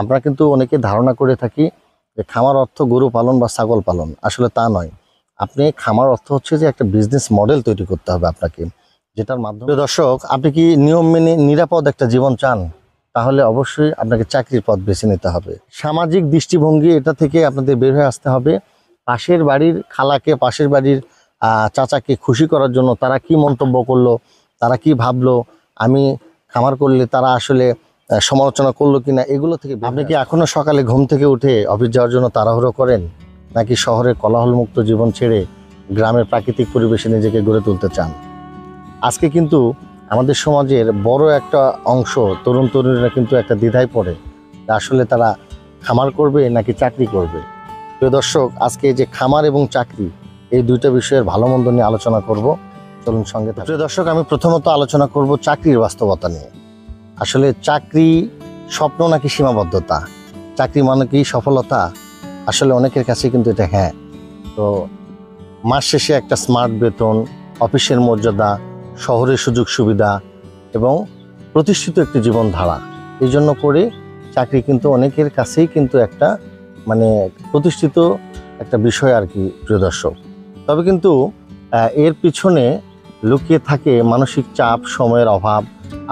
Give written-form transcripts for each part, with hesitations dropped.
আমরা কিন্তু অনেকে ধারণা করে থাকি যে খামার অর্থ গরু পালন বা ছাগল পালন, আসলে তা নয়। আপনি খামার অর্থ হচ্ছে যে একটা বিজনেস মডেল তৈরি করতে হবে আপনাকে, যেটার মাধ্যমে দর্শক আপনি কি নিয়ম মেনে নিরাপদ একটা জীবন চান, তাহলে অবশ্যই আপনাকে চাকরির পথ বেছে নিতে হবে। সামাজিক দৃষ্টিভঙ্গি এটা থেকে আপনাদের বের হয়ে আসতে হবে। পাশের বাড়ির খালাকে, পাশের বাড়ির চাচাকে খুশি করার জন্য তারা কি মন্তব্য করলো, তারা কি ভাবলো, আমি খামার করলে তারা আসলে সমালোচনা করলো কিনা, এগুলো থেকে আপনি কি এখনো সকালে ঘুম থেকে উঠে অফিস যাওয়ার জন্য তাড়াহুড়ো করেন, নাকি শহরের কোলাহলমুক্ত জীবন ছেড়ে গ্রামের প্রাকৃতিক পরিবেশে নিজেকে গড়ে তুলতে চান? আজকে কিন্তু আমাদের সমাজের বড় একটা অংশ তরুণ তরুণীরা কিন্তু একটা দ্বিধায় পড়ে, আসলে তারা খামার করবে নাকি চাকরি করবে। প্রিয় দর্শক, আজকে যে খামার এবং চাকরি এই দুইটা বিষয়ের ভালো মন্দ নিয়ে আলোচনা করব, চলুন সঙ্গে থাকুন। প্রিয় দর্শক, আমি প্রথমত আলোচনা করব চাকরির বাস্তবতা নিয়ে। আসলে চাকরি স্বপ্ন নাকি সীমাবদ্ধতা, চাকরি মানে কি সফলতা? আসলে অনেকের কাছে কিন্তু এটা হ্যাঁ। তো মাস শেষে একটা স্মার্ট বেতন, অফিসের মর্যাদা, শহরের সুযোগ সুবিধা এবং প্রতিষ্ঠিত একটি জীবনধারা, এই জন্য করে চাকরি কিন্তু অনেকের কাছেই কিন্তু একটা মানে প্রতিষ্ঠিত একটা বিষয় আর কি প্রিয় দর্শক। তবে কিন্তু এর পিছনে লুকিয়ে থাকে মানসিক চাপ, সময়ের অভাব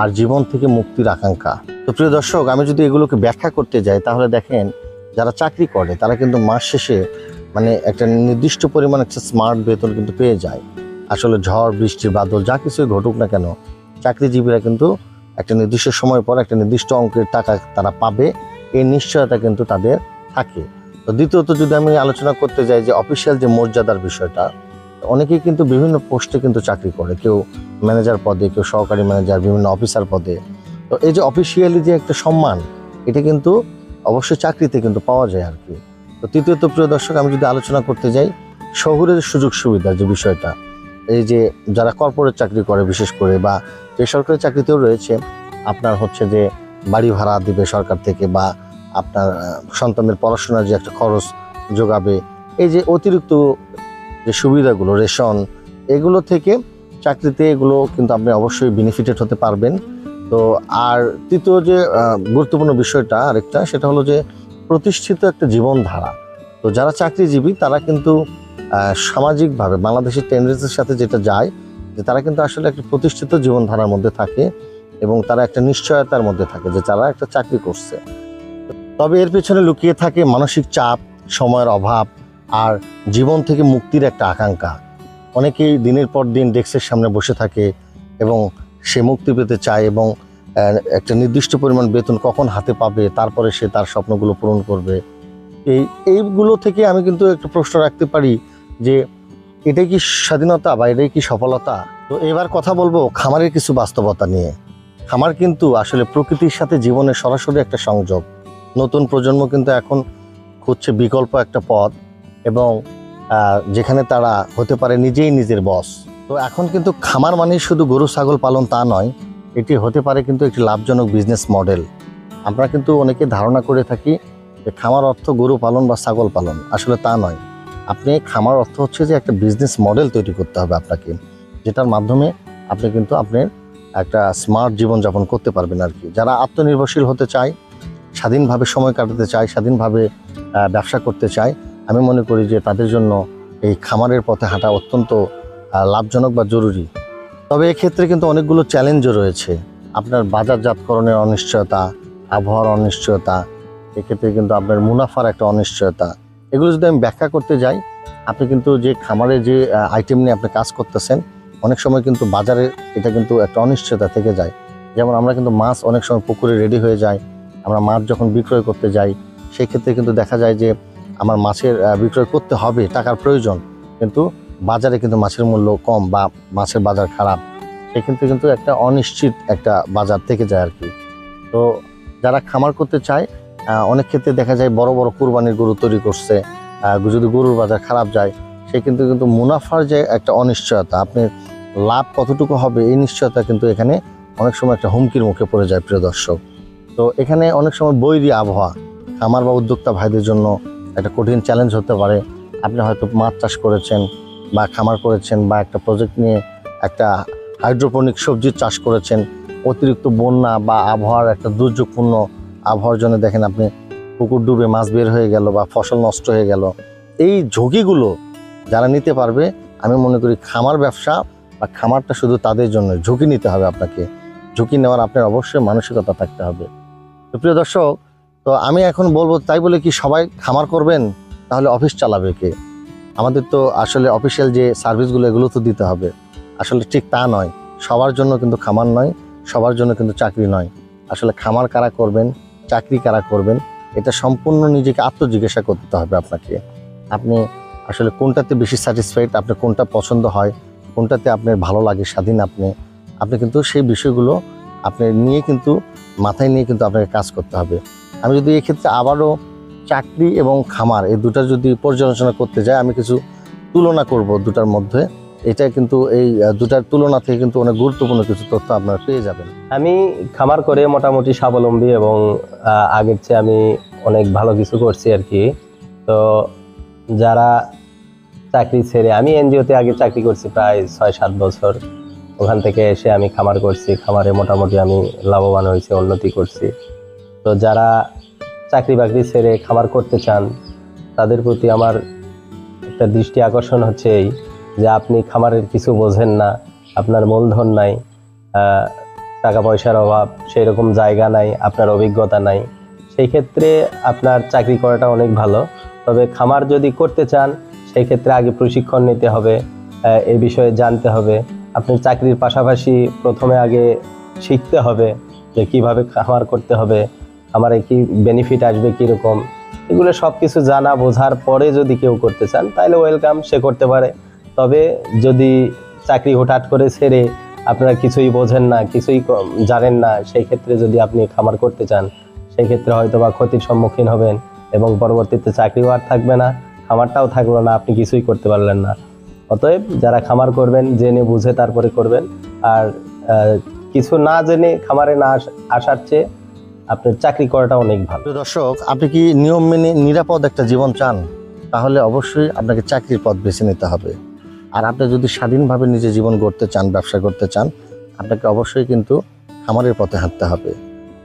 আর জীবন থেকে মুক্তির আকাঙ্ক্ষা। তো প্রিয় দর্শক, আমি যদি এগুলোকে ব্যাখ্যা করতে যাই তাহলে দেখেন, যারা চাকরি করে তারা কিন্তু মাস শেষে মানে একটা নির্দিষ্ট পরিমাণ একটা স্মার্ট বেতন কিন্তু পেয়ে যায়। আসলে ঝড় বৃষ্টি বাদল যা কিছুই ঘটুক না কেন, চাকরিজীবীরা কিন্তু একটা নির্দিষ্ট সময় পর একটা নির্দিষ্ট অঙ্কের টাকা তারা পাবে, এই নিশ্চয়তা কিন্তু তাদের থাকে। তো দ্বিতীয়ত যদি আমি আলোচনা করতে যাই যে অফিসিয়াল যে মর্যাদার বিষয়টা, অনেকেই কিন্তু বিভিন্ন পোস্টে কিন্তু চাকরি করে, কেউ ম্যানেজার পদে, কেউ সহকারী ম্যানেজার, বিভিন্ন অফিসার পদে। তো এই যে অফিসিয়ালি যে একটা সম্মান, এটা কিন্তু অবশ্যই চাকরিতে কিন্তু পাওয়া যায় আর কি। তো তৃতীয়ত প্রিয় দর্শক, আমি যদি আলোচনা করতে যাই শহরের সুযোগ সুবিধার যে বিষয়টা, এই যে যারা কর্পোরেট চাকরি করে বিশেষ করে, বা বেসরকারি চাকরিতেও রয়েছে, আপনার হচ্ছে যে বাড়ি ভাড়া দিবে সরকার থেকে, বা আপনার সন্তানদের পড়াশোনার যে একটা খরচ যোগাবে, এই যে অতিরিক্ত যে সুবিধাগুলো, রেশন, এগুলো থেকে চাকরিতে এগুলো কিন্তু আপনি অবশ্যই বেনিফিটেড হতে পারবেন। তো আর তৃতীয় যে গুরুত্বপূর্ণ বিষয়টা আরেকটা, সেটা হলো যে প্রতিষ্ঠিত একটা জীবনধারা। তো যারা চাকরিজীবী তারা কিন্তু সামাজিকভাবে বাংলাদেশের টেন্ডেন্সির সাথে যেটা যায়, যে তারা কিন্তু আসলে একটা প্রতিষ্ঠিত জীবনধারার মধ্যে থাকে এবং তারা একটা নিশ্চয়তার মধ্যে থাকে যে তারা একটা চাকরি করছে। তবে এর পেছনে লুকিয়ে থাকে মানসিক চাপ, সময়ের অভাব আর জীবন থেকে মুক্তির একটা আকাঙ্ক্ষা। অনেকেই দিনের পর দিন ডেস্কের সামনে বসে থাকে এবং সে মুক্তি পেতে চায় এবং একটা নির্দিষ্ট পরিমাণ বেতন কখন হাতে পাবে, তারপরে সে তার স্বপ্নগুলো পূরণ করবে। এইগুলো থেকে আমি কিন্তু একটা প্রশ্ন রাখতে পারি যে এটাই কি স্বাধীনতা বা এটাই কি সফলতা? তো এবার কথা বলবো খামারের কিছু বাস্তবতা নিয়ে। খামার কিন্তু আসলে প্রকৃতির সাথে জীবনের সরাসরি একটা সংযোগ। নতুন প্রজন্ম কিন্তু এখন খুঁজছে বিকল্প একটা পথ, এবং যেখানে তারা হতে পারে নিজেই নিজের বস। তো এখন কিন্তু খামার মানে শুধু গরু ছাগল পালন তা নয়, এটি হতে পারে কিন্তু একটি লাভজনক বিজনেস মডেল। আমরা কিন্তু অনেকে ধারণা করে থাকি যে খামার অর্থ গরু পালন বা ছাগল পালন, আসলে তা নয়। আপনি খামার অর্থ হচ্ছে যে একটা বিজনেস মডেল তৈরি করতে হবে আপনাকে, যেটার মাধ্যমে আপনি কিন্তু আপনার একটা স্মার্ট জীবনযাপন করতে পারবেন আর কি। যারা আত্মনির্ভরশীল হতে চায়, স্বাধীনভাবে সময় কাটাতে চায়, স্বাধীনভাবে ব্যবসা করতে চায়, আমি মনে করি যে তাদের জন্য এই খামারের পথে হাঁটা অত্যন্ত লাভজনক বা জরুরি। তবে এক্ষেত্রে কিন্তু অনেকগুলো চ্যালেঞ্জও রয়েছে। আপনার বাজারজাতকরণের অনিশ্চয়তা, আবহাওয়ার অনিশ্চয়তা, এক্ষেত্রে কিন্তু আপনার মুনাফার একটা অনিশ্চয়তা। এগুলো যদি আমি ব্যাখ্যা করতে যাই, আপনি কিন্তু যে খামারে যে আইটেম নিয়ে আপনি কাজ করতেছেন, অনেক সময় কিন্তু বাজারে এটা কিন্তু একটা অনিশ্চয়তা থেকে যায়। যেমন আমরা কিন্তু মাছ অনেক সময় পুকুরে রেডি হয়ে যায়, আমরা মাছ যখন বিক্রয় করতে যাই সেই ক্ষেত্রে কিন্তু দেখা যায় যে আমার মাছের বিক্রয় করতে হবে, টাকার প্রয়োজন, কিন্তু বাজারে কিন্তু মাছের মূল্য কম বা মাছের বাজার খারাপ, সেক্ষেত্রে কিন্তু একটা অনিশ্চিত একটা বাজার থেকে যায় আর কি। তো যারা খামার করতে চায়, অনেক ক্ষেত্রে দেখা যায় বড় বড় কুরবানির গরু তৈরি করছে, যদি গরুর বাজার খারাপ যায় সে কিন্তু মুনাফার যে একটা অনিশ্চয়তা, আপনি লাভ কতটুকু হবে এই নিশ্চয়তা কিন্তু এখানে অনেক সময় একটা হুমকির মুখে পড়ে যায় প্রিয় দর্শক। তো এখানে অনেক সময় বৈরী আবহাওয়া খামার বা উদ্যোক্তা ভাইদের জন্য একটা কঠিন চ্যালেঞ্জ হতে পারে। আপনি হয়তো মাছ চাষ করেছেন বা খামার করেছেন বা একটা প্রজেক্ট নিয়ে একটা হাইড্রোপনিক সবজির চাষ করেছেন, অতিরিক্ত বন্যা বা আবহাওয়ার একটা দুর্যোগপূর্ণ আবহাওয়ার জন্য দেখেন আপনি পুকুর ডুবে মাছ বের হয়ে গেল বা ফসল নষ্ট হয়ে গেল, এই ঝুঁকিগুলো যারা নিতে পারবে, আমি মনে করি খামার ব্যবসা বা খামারটা শুধু তাদের জন্য। ঝুঁকি নিতে হবে আপনাকে, ঝুঁকি নেওয়ার আপনার অবশ্যই মানসিকতা থাকতে হবে। তো প্রিয় দর্শক, তো আমি এখন বলবো তাই বলে কি সবাই খামার করবেন? তাহলে অফিস চালাবে কে? আমাদের তো আসলে অফিসিয়াল যে সার্ভিসগুলো এগুলো তো দিতে হবে। আসলে ঠিক তা নয়, সবার জন্য কিন্তু খামার নয়, সবার জন্য কিন্তু চাকরি নয়। আসলে খামার কারা করবেন, চাকরি কারা করবেন, এটা সম্পূর্ণ নিজেকে আত্মজিজ্ঞাসা করতে হবে আপনাকে। আপনি আসলে কোনটাতে বেশি স্যাটিসফাইড, আপনার কোনটা পছন্দ হয়, কোনটাতে আপনার ভালো লাগে, স্বাধীন আপনি কিন্তু সেই বিষয়গুলো আপনি নিয়ে কিন্তু মাথায় নিয়ে কিন্তু আপনাকে কাজ করতে হবে। আমি যদি এক্ষেত্রে আবারও চাকরি এবং খামার এই দুটা যদি পর্যালোচনা করতে যাই, আমি কিছু তুলনা করব দুটার মধ্যে। এটা কিন্তু এই দুটার তুলনা থেকে কিন্তু অনেক গুরুত্বপূর্ণ কিছু তথ্য আপনারা পেয়ে যাবেন। আমি খামার করে মোটামুটি স্বাবলম্বী এবং আগের চেয়ে আমি অনেক ভালো কিছু করছি আর কি। তো যারা চাকরি ছেড়ে, আমি এনজিওতে আগে চাকরি করছি প্রায় 6-7 বছর, ওখান থেকে এসে আমি খামার করছি। খামারে মোটামুটি আমি লাভবান হয়েছি, উন্নতি করছি। তো যারা চাকরি বাকরি ছেড়ে খামার করতে চান, তাদের প্রতি আমার একটা দৃষ্টি আকর্ষণ হচ্ছে এই যে আপনি খামারের কিছু বোঝেন না, আপনার মূলধন নাই, টাকা পয়সার অভাব, সেই রকম জায়গা নাই, আপনার অভিজ্ঞতা নাই, সেই ক্ষেত্রে আপনার চাকরি করাটা অনেক ভালো। তবে খামার যদি করতে চান, সেই ক্ষেত্রে আগে প্রশিক্ষণ নিতে হবে, এই বিষয়ে জানতে হবে। আপনি চাকরির পাশাপাশি প্রথমে আগে শিখতে হবে যে কিভাবে খামার করতে হবে, খামারে কি বেনিফিট আসবে কীরকম, এগুলো সব কিছু জানা বোঝার পরে যদি কেউ করতে চান তাহলে ওয়েলকাম, সে করতে পারে। তবে যদি চাকরি হঠাৎ করে ছেড়ে আপনারা কিছুই বোঝেন না, কিছুই জানেন না, সেই ক্ষেত্রে যদি আপনি খামার করতে চান, সেই ক্ষেত্রে হয়তো বা ক্ষতির সম্মুখীন হবেন এবং পরবর্তীতে চাকরিও আর থাকবে না, খামারটাও থাকলো না, আপনি কিছুই করতে পারলেন না। অতএব যারা খামার করবেন জেনে বুঝে তারপরে করবেন। আর কিছু না জেনে খামারে না আসার চেয়ে আপনার চাকরি করাটা অনেক ভালো। প্রিয় দর্শক, আপনি কি নিয়ম মেনে নিরাপদ একটা জীবন চান? তাহলে অবশ্যই আপনাকে চাকরির পথ বেছে নিতে হবে। আর আপনি যদি স্বাধীনভাবে নিজের জীবন গড়তে চান, ব্যবসা করতে চান, আপনাকে অবশ্যই কিন্তু খামারের পথে হাঁটতে হবে।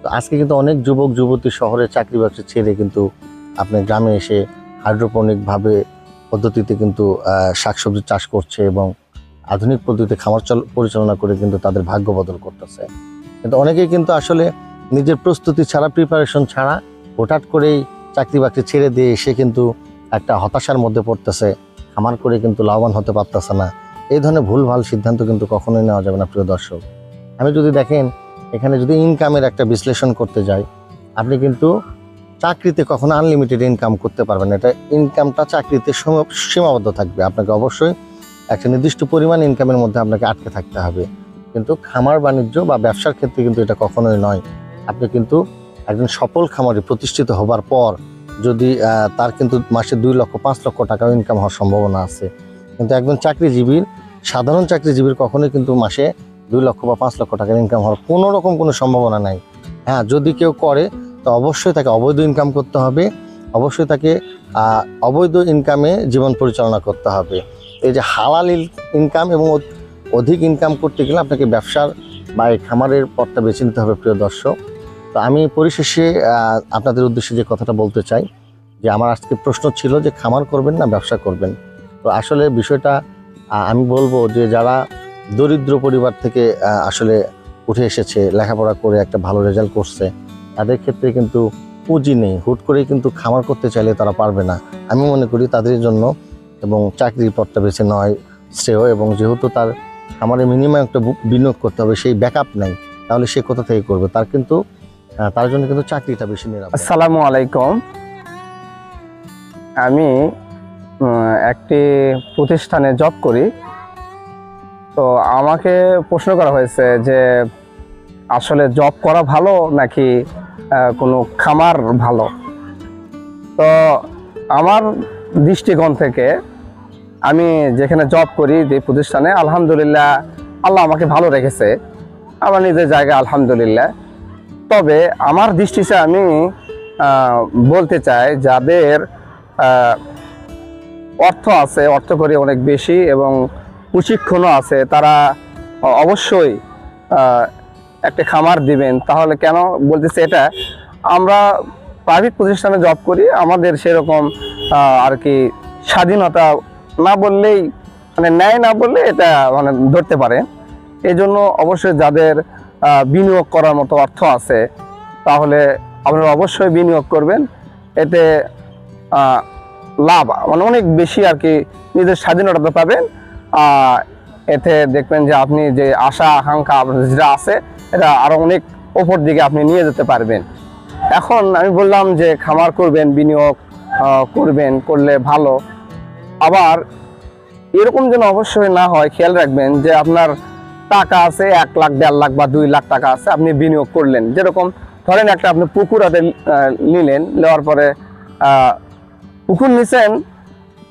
তো আজকে কিন্তু অনেক যুবক যুবতী শহরে চাকরি বাকরি ছেড়ে কিন্তু আপনি গ্রামে এসে হাইড্রোপনিকভাবে পদ্ধতিতে কিন্তু শাকসবজি চাষ করছে এবং আধুনিক পদ্ধতিতে খামার পরিচালনা করে কিন্তু তাদের ভাগ্য বদল করতেছে। কিন্তু অনেকেই কিন্তু আসলে নিজের প্রস্তুতি ছাড়া, প্রিপারেশন ছাড়া হঠাৎ করেই চাকরি বাকরি ছেড়ে দিয়ে সে কিন্তু একটা হতাশার মধ্যে পড়তেছে, খামার করে কিন্তু লাভবান হতে পারতেছে না। এই ধরনের ভুলভাল সিদ্ধান্ত কিন্তু কখনোই নেওয়া যাবে না। প্রিয় দর্শক, আমি যদি দেখেন এখানে যদি ইনকামের একটা বিশ্লেষণ করতে যাই, আপনি কিন্তু চাকরিতে কখনো আনলিমিটেড ইনকাম করতে পারবেন না। এটা ইনকামটা চাকরিতে সীমাবদ্ধ থাকবে। আপনাকে অবশ্যই একটা নির্দিষ্ট পরিমাণ ইনকামের মধ্যে আপনাকে আটকে থাকতে হবে। কিন্তু খামার বাণিজ্য বা ব্যবসার ক্ষেত্রে কিন্তু এটা কখনোই নয়। আপনি কিন্তু একজন সফল খামারি প্রতিষ্ঠিত হবার পর যদি তার কিন্তু মাসে 2 লক্ষ 5 লক্ষ টাকাও ইনকাম হওয়ার সম্ভাবনা আছে। কিন্তু একজন চাকরিজীবীর, সাধারণ চাকরিজীবীর কখনোই কিন্তু মাসে 2 লক্ষ বা 5 লক্ষ টাকার ইনকাম হওয়ার কোনো রকম কোনো সম্ভাবনা নাই। হ্যাঁ, যদি কেউ করে তো অবশ্যই তাকে অবৈধ ইনকাম করতে হবে, অবশ্যই তাকে অবৈধ ইনকামে জীবন পরিচালনা করতে হবে। এই যে হালাল ইনকাম এবং অধিক ইনকাম করতে গেলে আপনাকে ব্যবসার বা এই খামারের পথটা বেছে নিতে হবে। প্রিয় দর্শক, তো আমি পরিশেষে আপনাদের উদ্দেশ্যে যে কথাটা বলতে চাই যে আমার আজকে প্রশ্ন ছিল যে খামার করবেন না ব্যবসা করবেন। তো আসলে বিষয়টা আমি বলবো যে যারা দরিদ্র পরিবার থেকে আসলে উঠে এসেছে, লেখাপড়া করে একটা ভালো রেজাল্ট করছে, তাদের ক্ষেত্রে কিন্তু পুঁজি নেই, হুট করেই কিন্তু খামার করতে চাইলে তারা পারবে না। আমি মনে করি তাদের জন্য এবং চাকরির পথটা বেছে নেওয়াই শ্রেয়। এবং যেহেতু তার খামারে মিনিমাম একটা বিনিয়োগ করতে হবে, সেই ব্যাকআপ নাই, তাহলে সে কোথা থেকে করবে? তার জন্য কিন্তু চাকরিটা বেশি নিরাপদ। আসসালামু আলাইকুম। আমি একটি প্রতিষ্ঠানে জব করি। তো আমাকে প্রশ্ন করা হয়েছে যে আসলে জব করা ভালো নাকি কোনো খামার ভালো। তো আমার দৃষ্টিকোণ থেকে আমি যেখানে জব করি, যে প্রতিষ্ঠানে, আলহামদুলিল্লাহ আল্লাহ আমাকে ভালো রেখেছে, আমার নিজের জায়গা আলহামদুলিল্লাহ। তবে আমার দৃষ্টিতে আমি বলতে চাই যাদের অর্থ আছে, অর্থ করে অনেক বেশি এবং প্রশিক্ষণও আছে, তারা অবশ্যই একটা খামার দিবেন। তাহলে কেন বলতেছে এটা, আমরা প্রাইভেট প্রতিষ্ঠানে জব করি, আমাদের সেরকম আর কি স্বাধীনতা না বললেই, মানে ন্যায় না বললে এটা মানে ধরতে পারে। এই জন্য অবশ্যই যাদের বিনিয়োগ করার মতো অর্থ আছে তাহলে আপনারা অবশ্যই বিনিয়োগ করবেন। এতে লাভ মানে অনেক বেশি আর কি, নিজের স্বাধীনতা পাবেন। এতে দেখবেন যে আপনি যে আশা আকাঙ্ক্ষা আপনার যেটা আছে এটা আরো অনেক ওপর দিকে আপনি নিয়ে যেতে পারবেন। এখন আমি বললাম যে খামার করবেন, বিনিয়োগ করবেন, করলে ভালো। আবার এরকম যেন অবশ্যই না হয়, খেয়াল রাখবেন যে আপনার টাকা আছে 1 লাখ, 1.5 লাখ বা 2 লাখ টাকা আছে, আপনি বিনিয়োগ করলেন। যেরকম ধরেন একটা আপনি পুকুর হাতে নিলেন, নেওয়ার পরে পুকুর নিছেন,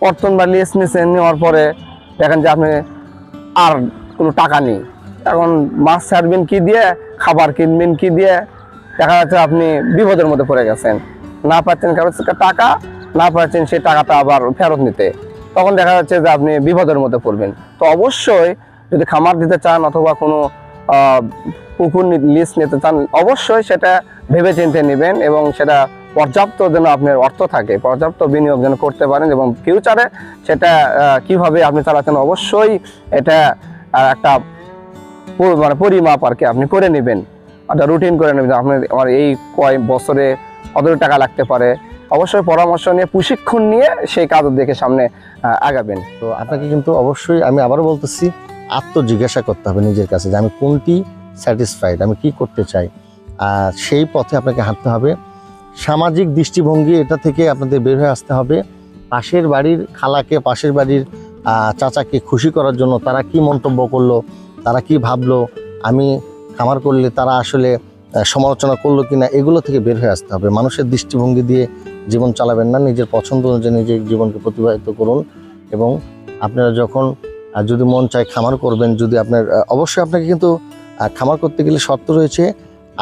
পর্তন বা লিজ নিছেন, নেওয়ার পরে দেখেন যে আপনি আর কোনো টাকা নেই। এখন মাছ ছাড়বেন কি দিয়ে, খাবার কিনবেন কি দিয়ে, দেখা যাচ্ছে আপনি বিপদের মধ্যে পড়ে গেছেন। না পাচ্ছেন কারো টাকা, না পাচ্ছেন সেই টাকাটা আবার ফেরত নিতে, তখন দেখা যাচ্ছে যে আপনি বিপদের মধ্যে পড়বেন। তো অবশ্যই যদি খামার দিতে চান অথবা কোনো পুকুর লিজ নিতে চান, অবশ্যই সেটা ভেবে চিন্তে নেবেন এবং সেটা পর্যাপ্ত যেন আপনার অর্থ থাকে, পর্যাপ্ত বিনিয়োগ যেন করতে পারেন এবং ফিউচারে সেটা কিভাবে আপনি চালাচ্ছেন অবশ্যই এটা একটা মানে পরিমাপ আর কি আপনি করে নেবেন, একটা রুটিন করে নেবেন। আপনার আমার এই কয় বছরে কত টাকা লাগতে পারে, অবশ্যই পরামর্শ নিয়ে প্রশিক্ষণ নিয়ে সেই কাজ দেখে সামনে আগাবেন। তো আপনাকে কিন্তু অবশ্যই আমি আবারও বলতেছি, আত্মজিজ্ঞাসা করতে হবে নিজের কাছে যে আমি কোনটি স্যাটিসফাইড, আমি কি করতে চাই, আর সেই পথে আপনাকে হাঁটতে হবে। সামাজিক দৃষ্টিভঙ্গি এটা থেকে আপনাদের বের হয়ে আসতে হবে। পাশের বাড়ির খালাকে, পাশের বাড়ির চাচাকে খুশি করার জন্য তারা কি মন্তব্য করলো, তারা কি ভাবলো, আমি খামার করলে তারা আসলে সমালোচনা করলো কিনা, এগুলো থেকে বের হয়ে আসতে হবে। মানুষের দৃষ্টিভঙ্গি দিয়ে জীবন চালাবেন না, নিজের পছন্দ অনুযায়ী নিজের জীবনকে প্রতিবাহিত করুন। এবং আপনারা যখন যদি মন চায় খামার করবেন, যদি আপনার অবশ্যই আপনাকে কিন্তু খামার করতে গেলে শর্ত রয়েছে,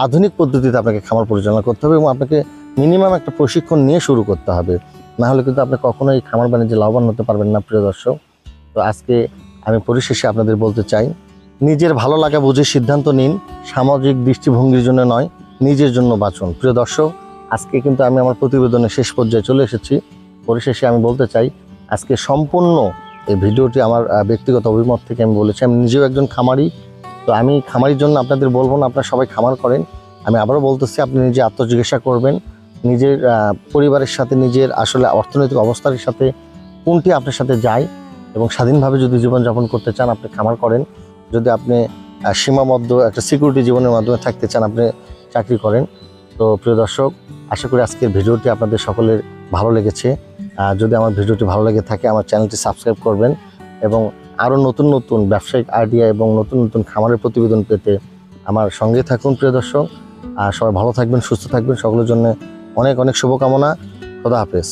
আধুনিক পদ্ধতিতে আপনাকে খামার পরিচালনা করতে হবে এবং আপনাকে মিনিমাম একটা প্রশিক্ষণ নিয়ে শুরু করতে হবে, না হলে কিন্তু আপনি কখনোই খামার বাণিজ্যে লাভবান হতে পারবেন না প্রিয় দর্শক। তো আজকে আমি পরিশেষে আপনাদের বলতে চাই, নিজের ভালো লাগা বুঝে সিদ্ধান্ত নিন, সামাজিক দৃষ্টিভঙ্গির জন্য নয়, নিজের জন্য বাঁচুন। প্রিয় দর্শক, আজকে কিন্তু আমি আমার প্রতিবেদনের শেষ পর্যায়ে চলে এসেছি। পরিশেষে আমি বলতে চাই, আজকে সম্পূর্ণ এই ভিডিওটি আমার ব্যক্তিগত অভিমত থেকে আমি বলেছি। আমি নিজেও একজন খামারি, তো আমি খামারির জন্য আপনাদের বলবো না আপনারা সবাই খামার করেন। আমি আবারও বলতেছি, আপনি নিজে আত্মজিজ্ঞাসা করবেন, নিজের পরিবারের সাথে, নিজের আসলে অর্থনৈতিক অবস্থার সাথে কোনটি আপনার সাথে যায়, এবং স্বাধীনভাবে যদি জীবনযাপন করতে চান আপনি খামার করেন। যদি আপনি সীমাবদ্ধ একটা সিকিউরিটি জীবনের মাধ্যমে থাকতে চান আপনি চাকরি করেন। তো প্রিয় দর্শক, আশা করি আজকের ভিডিওটি আপনাদের সকলের ভালো লেগেছে। যদি আমার ভিডিওটি ভালো লেগে থাকে আমার চ্যানেলটি সাবস্ক্রাইব করবেন এবং আরও নতুন নতুন ব্যবসায়িক আইডিয়া এবং নতুন নতুন খামারের প্রতিবেদন পেতে আমার সঙ্গে থাকুন। প্রিয় দর্শক, সবাই ভালো থাকবেন, সুস্থ থাকবেন, সকলের জন্য অনেক অনেক শুভকামনা। খোদা হাফেজ।